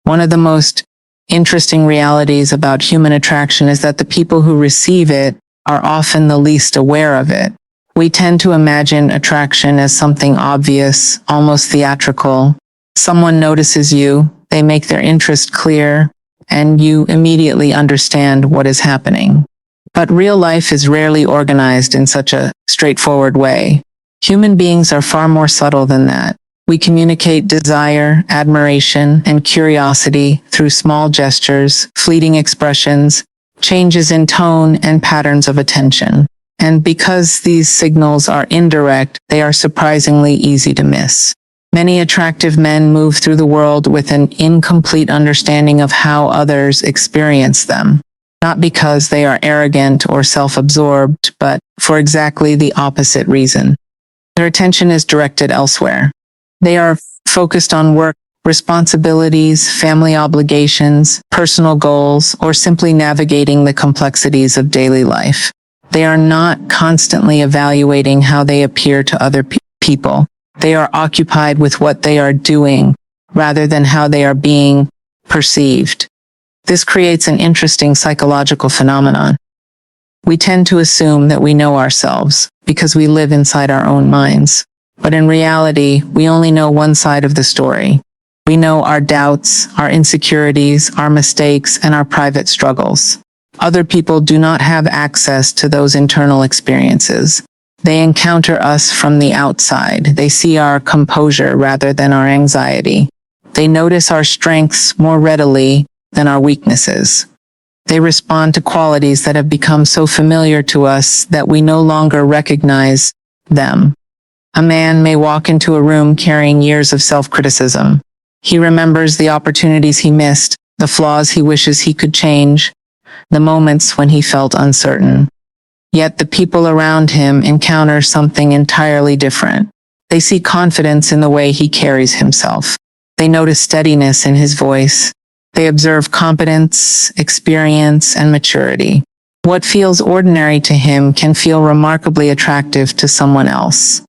One of the most interesting realities about human attraction is that the people who receive it are often the least aware of it. We tend to imagine attraction as something obvious, almost theatrical. Someone notices you, they make their interest clear, and you immediately understand what is happening. But real life is rarely organized in such a straightforward way. Human beings are far more subtle than that. We communicate desire, admiration, and curiosity through small gestures, fleeting expressions, changes in tone, and patterns of attention. And because these signals are indirect, they are surprisingly easy to miss. Many attractive men move through the world with an incomplete understanding of how others experience them, not because they are arrogant or self-absorbed, but for exactly the opposite reason. Their attention is directed elsewhere. They are focused on work, responsibilities, family obligations, personal goals, or simply navigating the complexities of daily life. They are not constantly evaluating how they appear to other people. They are occupied with what they are doing rather than how they are being perceived. This creates an interesting psychological phenomenon. We tend to assume that we know ourselves because we live inside our own minds. But in reality, we only know one side of the story. We know our doubts, our insecurities, our mistakes, and our private struggles. Other people do not have access to those internal experiences. They encounter us from the outside. They see our composure rather than our anxiety. They notice our strengths more readily than our weaknesses. They respond to qualities that have become so familiar to us that we no longer recognize them. A man may walk into a room carrying years of self-criticism. He remembers the opportunities he missed, the flaws he wishes he could change, the moments when he felt uncertain. Yet the people around him encounter something entirely different. They see confidence in the way he carries himself. They notice steadiness in his voice. They observe competence, experience, and maturity. What feels ordinary to him can feel remarkably attractive to someone else.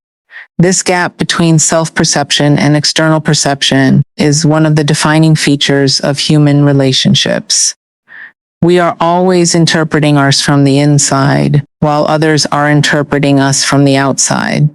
This gap between self-perception and external perception is one of the defining features of human relationships. We are always interpreting ours from the inside, while others are interpreting us from the outside.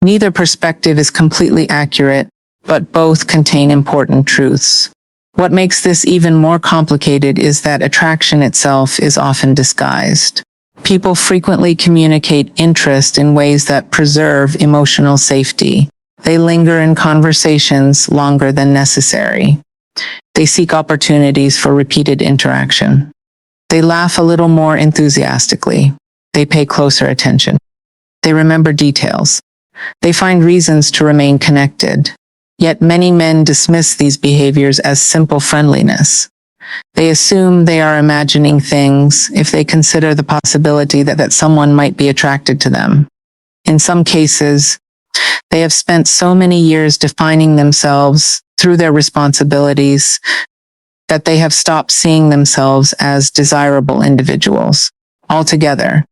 Neither perspective is completely accurate, but both contain important truths. What makes this even more complicated is that attraction itself is often disguised. People frequently communicate interest in ways that preserve emotional safety. They linger in conversations longer than necessary. They seek opportunities for repeated interaction. They laugh a little more enthusiastically. They pay closer attention. They remember details. They find reasons to remain connected. Yet many men dismiss these behaviors as simple friendliness. They assume they are imagining things if they consider the possibility that someone might be attracted to them. In some cases, they have spent so many years defining themselves through their responsibilities that they have stopped seeing themselves as desirable individuals altogether.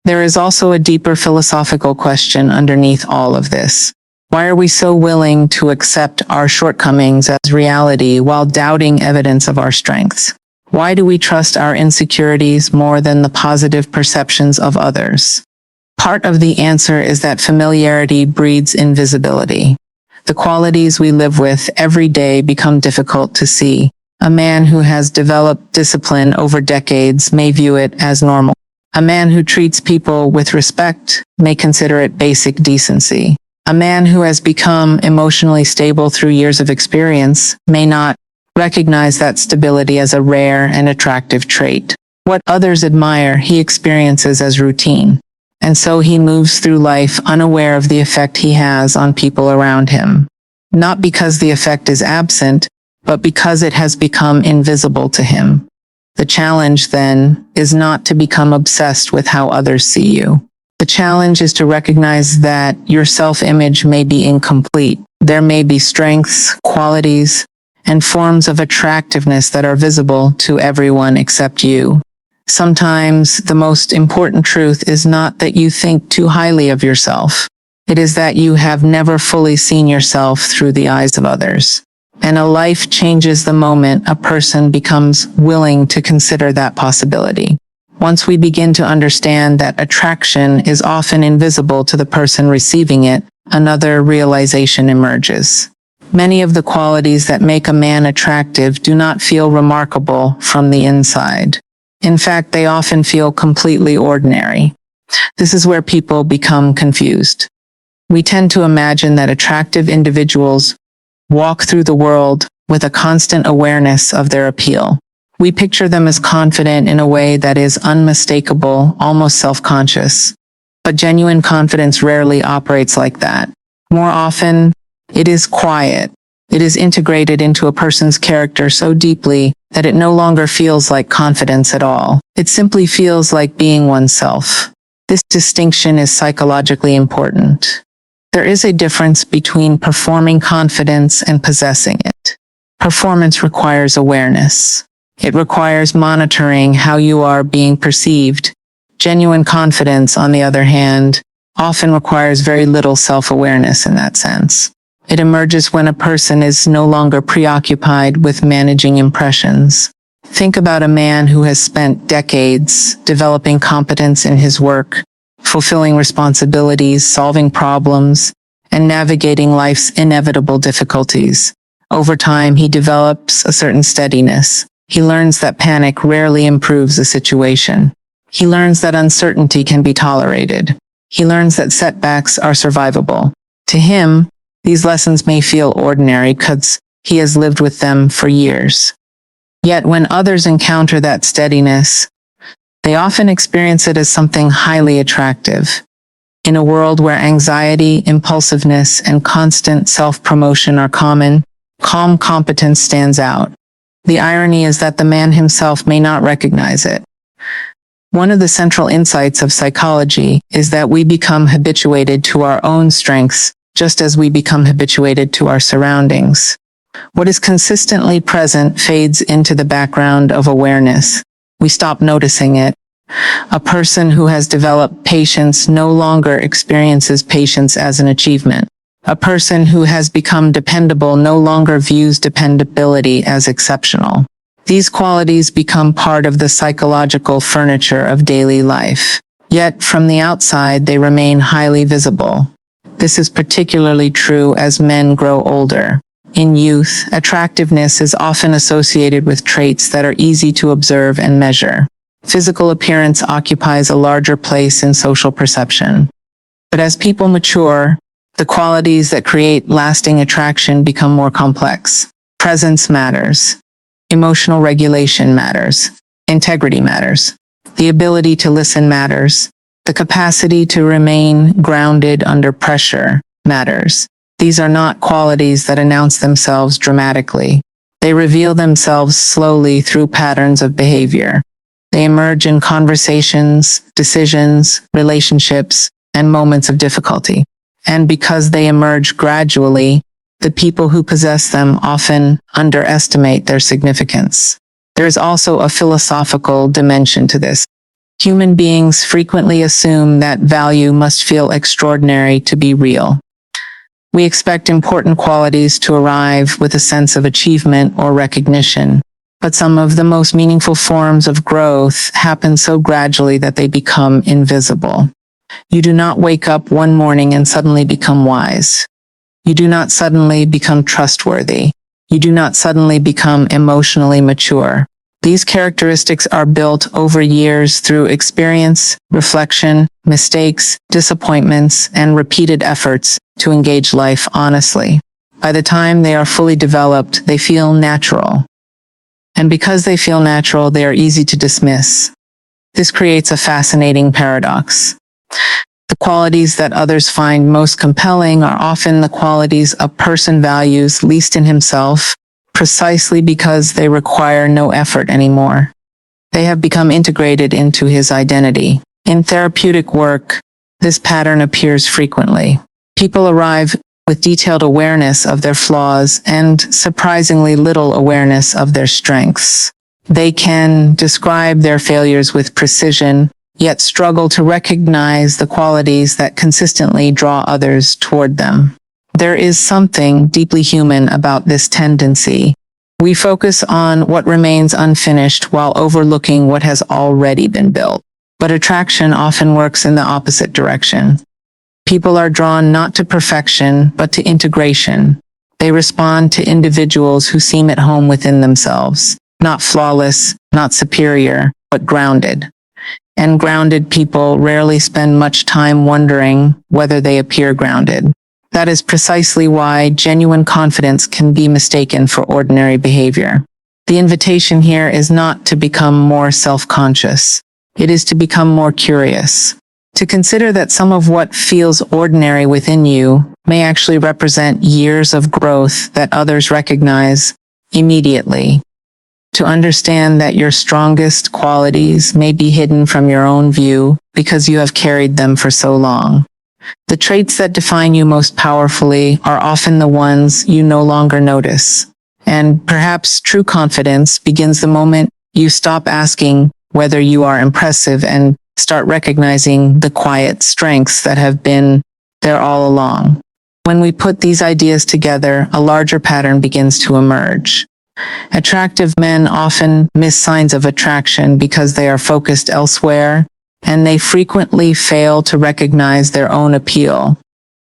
There is also a deeper philosophical question underneath all of this. Why are we so willing to accept our shortcomings as reality while doubting evidence of our strengths? Why do we trust our insecurities more than the positive perceptions of others? Part of the answer is that familiarity breeds invisibility. The qualities we live with every day become difficult to see. A man who has developed discipline over decades may view it as normal. A man who treats people with respect may consider it basic decency. A man who has become emotionally stable through years of experience may not recognize that stability as a rare and attractive trait. What others admire, he experiences as routine. And so he moves through life unaware of the effect he has on people around him. Not because the effect is absent, but because it has become invisible to him. The challenge, then, is not to become obsessed with how others see you. The challenge is to recognize that your self-image may be incomplete. There may be strengths, qualities, and forms of attractiveness that are visible to everyone except you. Sometimes the most important truth is not that you think too highly of yourself. It is that you have never fully seen yourself through the eyes of others. And a life changes the moment a person becomes willing to consider that possibility. Once we begin to understand that attraction is often invisible to the person receiving it, another realization emerges. Many of the qualities that make a man attractive do not feel remarkable from the inside. In fact, they often feel completely ordinary. This is where people become confused. We tend to imagine that attractive individuals walk through the world with a constant awareness of their appeal. We picture them as confident in a way that is unmistakable, almost self-conscious. But genuine confidence rarely operates like that. More often, it is quiet. It is integrated into a person's character so deeply that it no longer feels like confidence at all. It simply feels like being oneself. This distinction is psychologically important. There is a difference between performing confidence and possessing it. Performance requires awareness. It requires monitoring how you are being perceived. Genuine confidence, on the other hand, often requires very little self-awareness in that sense. It emerges when a person is no longer preoccupied with managing impressions. Think about a man who has spent decades developing competence in his work, fulfilling responsibilities, solving problems, and navigating life's inevitable difficulties. Over time, he develops a certain steadiness. He learns that panic rarely improves a situation. He learns that uncertainty can be tolerated. He learns that setbacks are survivable. To him, these lessons may feel ordinary because he has lived with them for years. Yet when others encounter that steadiness, they often experience it as something highly attractive. In a world where anxiety, impulsiveness, and constant self-promotion are common, calm competence stands out. The irony is that the man himself may not recognize it. One of the central insights of psychology is that we become habituated to our own strengths, just as we become habituated to our surroundings. What is consistently present fades into the background of awareness. We stop noticing it. A person who has developed patience no longer experiences patience as an achievement. A person who has become dependable no longer views dependability as exceptional. These qualities become part of the psychological furniture of daily life. Yet, from the outside, they remain highly visible. This is particularly true as men grow older. In youth, attractiveness is often associated with traits that are easy to observe and measure. Physical appearance occupies a larger place in social perception. But as people mature, the qualities that create lasting attraction become more complex. Presence matters. Emotional regulation matters. Integrity matters. The ability to listen matters. The capacity to remain grounded under pressure matters. These are not qualities that announce themselves dramatically. They reveal themselves slowly through patterns of behavior. They emerge in conversations, decisions, relationships, and moments of difficulty. And because they emerge gradually, the people who possess them often underestimate their significance. There is also a philosophical dimension to this. Human beings frequently assume that value must feel extraordinary to be real. We expect important qualities to arrive with a sense of achievement or recognition, but some of the most meaningful forms of growth happen so gradually that they become invisible. You do not wake up one morning and suddenly become wise. You do not suddenly become trustworthy. You do not suddenly become emotionally mature. These characteristics are built over years through experience, reflection, mistakes, disappointments, and repeated efforts to engage life honestly. By the time they are fully developed, they feel natural. And because they feel natural, they are easy to dismiss. This creates a fascinating paradox. The qualities that others find most compelling are often the qualities a person values least in himself, precisely because they require no effort anymore. They have become integrated into his identity. In therapeutic work, this pattern appears frequently. People arrive with detailed awareness of their flaws and surprisingly little awareness of their strengths. They can describe their failures with precision, yet struggle to recognize the qualities that consistently draw others toward them. There is something deeply human about this tendency. We focus on what remains unfinished while overlooking what has already been built. But attraction often works in the opposite direction. People are drawn not to perfection, but to integration. They respond to individuals who seem at home within themselves, not flawless, not superior, but grounded. And grounded people rarely spend much time wondering whether they appear grounded. That is precisely why genuine confidence can be mistaken for ordinary behavior. The invitation here is not to become more self-conscious. It is to become more curious. To consider that some of what feels ordinary within you may actually represent years of growth that others recognize immediately. To understand that your strongest qualities may be hidden from your own view because you have carried them for so long. The traits that define you most powerfully are often the ones you no longer notice. And perhaps true confidence begins the moment you stop asking whether you are impressive and start recognizing the quiet strengths that have been there all along. When we put these ideas together, a larger pattern begins to emerge. Attractive men often miss signs of attraction because they are focused elsewhere, and they frequently fail to recognize their own appeal,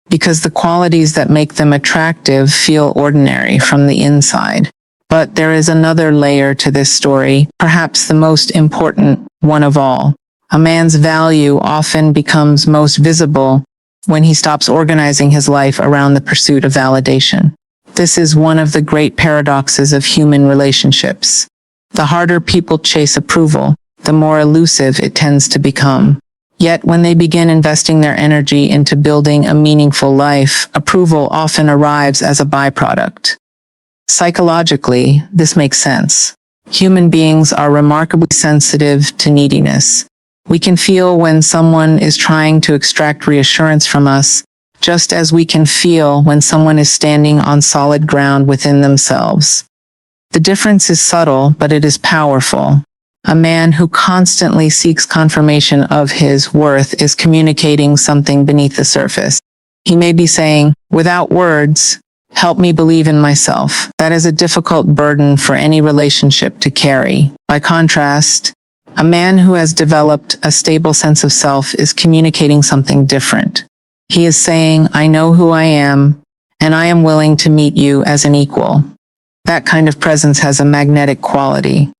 because the qualities that make them attractive feel ordinary from the inside. But there is another layer to this story, perhaps the most important one of all. A man's value often becomes most visible when he stops organizing his life around the pursuit of validation. This is one of the great paradoxes of human relationships. The harder people chase approval, the more elusive it tends to become. Yet when they begin investing their energy into building a meaningful life, approval often arrives as a byproduct. Psychologically, this makes sense. Human beings are remarkably sensitive to neediness. We can feel when someone is trying to extract reassurance from us, just as we can feel when someone is standing on solid ground within themselves. The difference is subtle, but it is powerful. A man who constantly seeks confirmation of his worth is communicating something beneath the surface. He may be saying, without words, help me believe in myself. That is a difficult burden for any relationship to carry. By contrast, a man who has developed a stable sense of self is communicating something different. He is saying, I know who I am, and I am willing to meet you as an equal. That kind of presence has a magnetic quality.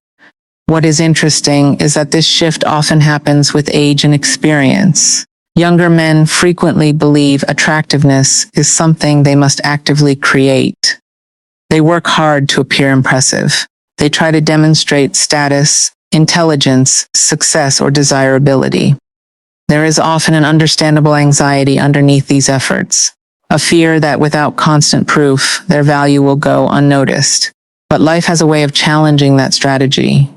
What is interesting is that this shift often happens with age and experience. Younger men frequently believe attractiveness is something they must actively create. They work hard to appear impressive. They try to demonstrate status, intelligence, success, or desirability. There is often an understandable anxiety underneath these efforts, a fear that without constant proof, their value will go unnoticed. But life has a way of challenging that strategy.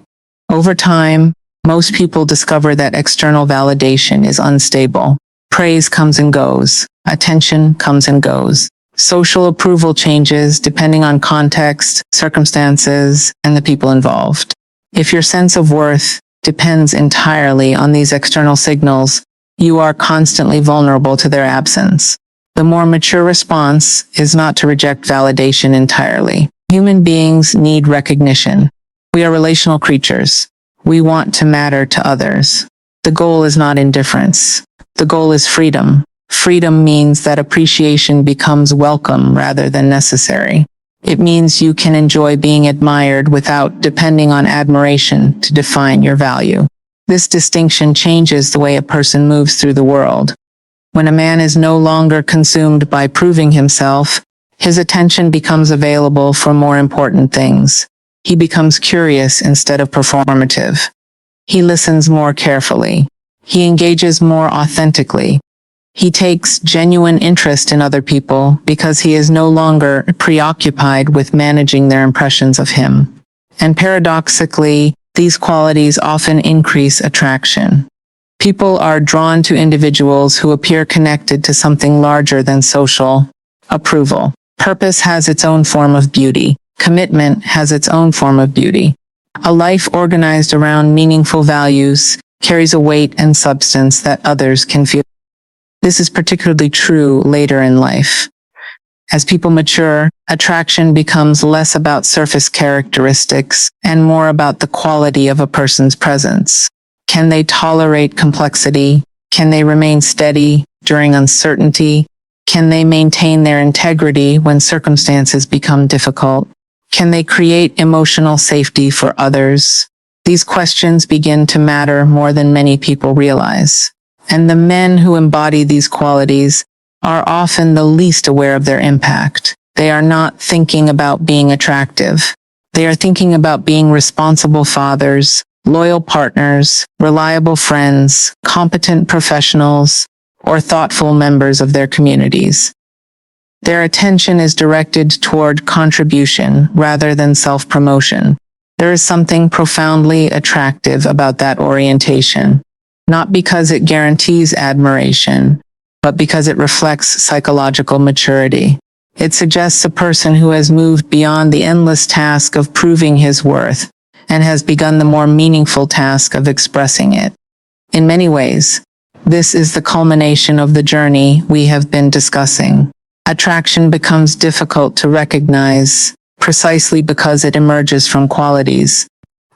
Over time, most people discover that external validation is unstable. Praise comes and goes. Attention comes and goes. Social approval changes depending on context, circumstances, and the people involved. If your sense of worth depends entirely on these external signals, you are constantly vulnerable to their absence. The more mature response is not to reject validation entirely. Human beings need recognition. We are relational creatures. We want to matter to others. The goal is not indifference. The goal is freedom. Freedom means that appreciation becomes welcome rather than necessary. It means you can enjoy being admired without depending on admiration to define your value. This distinction changes the way a person moves through the world. When a man is no longer consumed by proving himself, his attention becomes available for more important things. He becomes curious instead of performative. He listens more carefully. He engages more authentically. He takes genuine interest in other people because he is no longer preoccupied with managing their impressions of him. And paradoxically, these qualities often increase attraction. People are drawn to individuals who appear connected to something larger than social approval. Purpose has its own form of beauty. Commitment has its own form of beauty. A life organized around meaningful values carries a weight and substance that others can feel. This is particularly true later in life. As people mature, attraction becomes less about surface characteristics and more about the quality of a person's presence. Can they tolerate complexity? Can they remain steady during uncertainty? Can they maintain their integrity when circumstances become difficult? Can they create emotional safety for others? These questions begin to matter more than many people realize. And the men who embody these qualities are often the least aware of their impact. They are not thinking about being attractive. They are thinking about being responsible fathers, loyal partners, reliable friends, competent professionals, or thoughtful members of their communities. Their attention is directed toward contribution rather than self-promotion. There is something profoundly attractive about that orientation, not because it guarantees admiration, but because it reflects psychological maturity. It suggests a person who has moved beyond the endless task of proving his worth and has begun the more meaningful task of expressing it. In many ways, this is the culmination of the journey we have been discussing. Attraction becomes difficult to recognize precisely because it emerges from qualities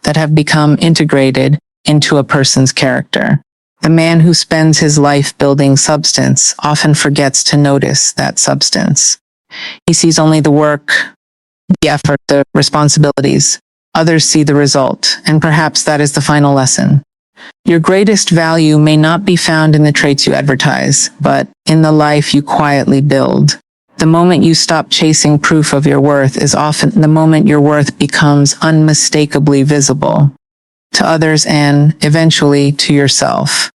that have become integrated into a person's character. The man who spends his life building substance often forgets to notice that substance. He sees only the work, the effort, the responsibilities. Others see the result, and perhaps that is the final lesson. Your greatest value may not be found in the traits you advertise, but in the life you quietly build. The moment you stop chasing proof of your worth is often the moment your worth becomes unmistakably visible to others and, eventually, to yourself.